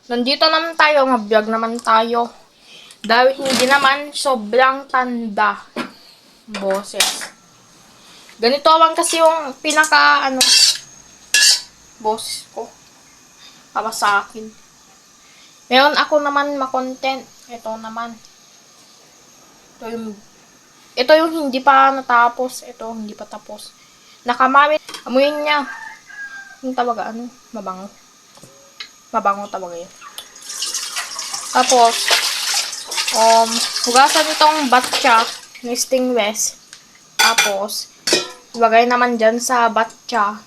Nandito naman tayo, mag-vlog naman tayo. Dahil hindi naman sobrang tanda. Boses. Ganito lang kasi yung boses ko. Para sa akin. Meron ako naman makontent. Ito naman. Ito yung hindi pa natapos. Ito, hindi pa tapos. Nakamamit. Amuyin niya. Yung talaga, mabango. Mabango talaga yun. Tapos, hugasan itong batcha ni Stingwest. Tapos, ilagay naman dyan sa batcha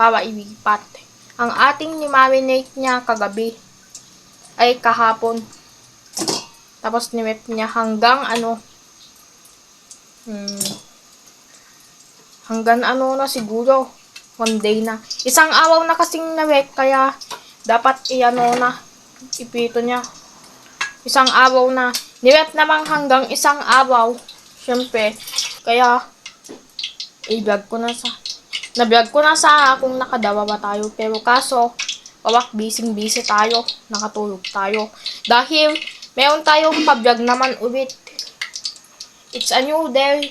para ilipat. Ang ating ni-marinate niya kagabi ay kahapon. Tapos, nimep niya hanggang hanggang na siguro. One day na. Isang araw na kasing na-wet, kaya dapat ipito niya. Isang araw na. Nirep naman hanggang isang araw. Siyempre. Kaya, na-vlog ko na sa kung nakadawa ba tayo. Pero kaso, busy tayo. Nakatulog tayo. Dahil, meron tayong pa-vlog naman ulit. It's a new day.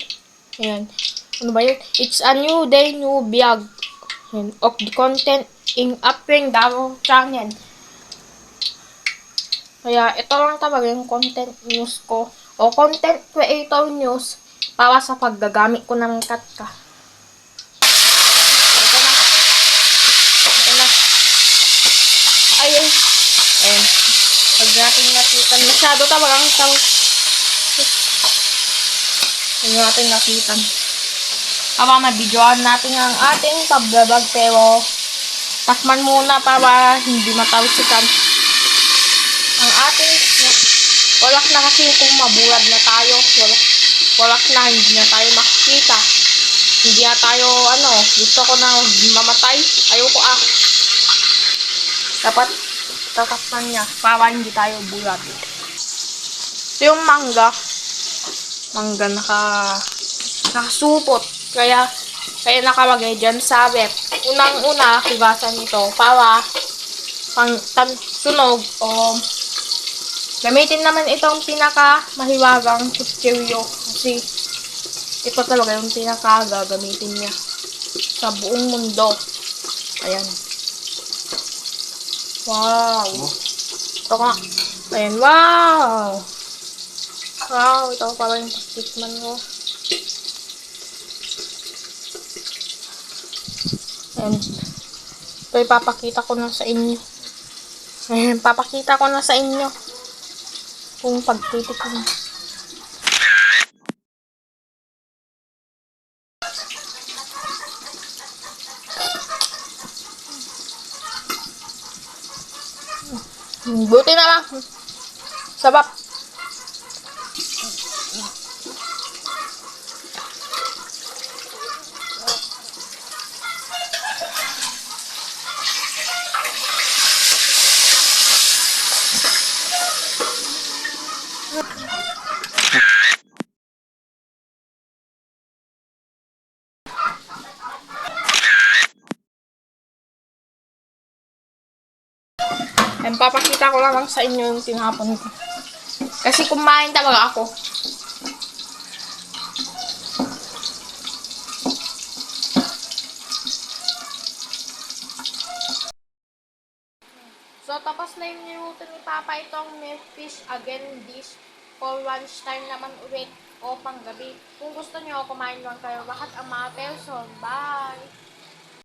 Ayan. Ano ba yun? It's a new day, new vlog. Ayan. Of the content in Upring Daro channel. Kaya, ito lang talaga yung content news ko. O content creator news para sa paggagamit ko ng katka. Ito na. Ito na. Ayun. Ayan. Pag natin nakitan. Masyado talagang Huwag natin nakitan. Para mabidyoan natin ang ating pablabag, pero takman muna para hindi matawsikan ang ating walak na kasi kung mabulag na tayo. Walak na, hindi na tayo makikita. Hindi na tayo, gusto ko na mamatay. Ayoko Dapat tatakpan niya para hindi tayo bulag. Ito yung mangga. Mangga nakasupot. Kaya nakalagay dyan sa rep. Unang-una, hugasan ito para sunog o gamitin naman itong pinaka-mahiwagang kutsilyo kasi ito talaga yung pinaka-gagamitin niya sa buong mundo. Ayan. Wow! Ito nga. Ayan, wow! Wow, ito pala yung tikman ko. Ayan. Ito ipapakita ko na sa inyo. Ayan, papakita ko na sa inyo kung pagtitikman. Buti na lang. Sabap. And papakita ko lang sa inyo yung tinapon ko. Kasi kumain talaga ako. So, tapos na yung niluto ni Papa itong milk fish again dish for lunch time naman ulit o panggabi. Kung gusto nyo, kumain lang kayo lahat ang mga person. Bye!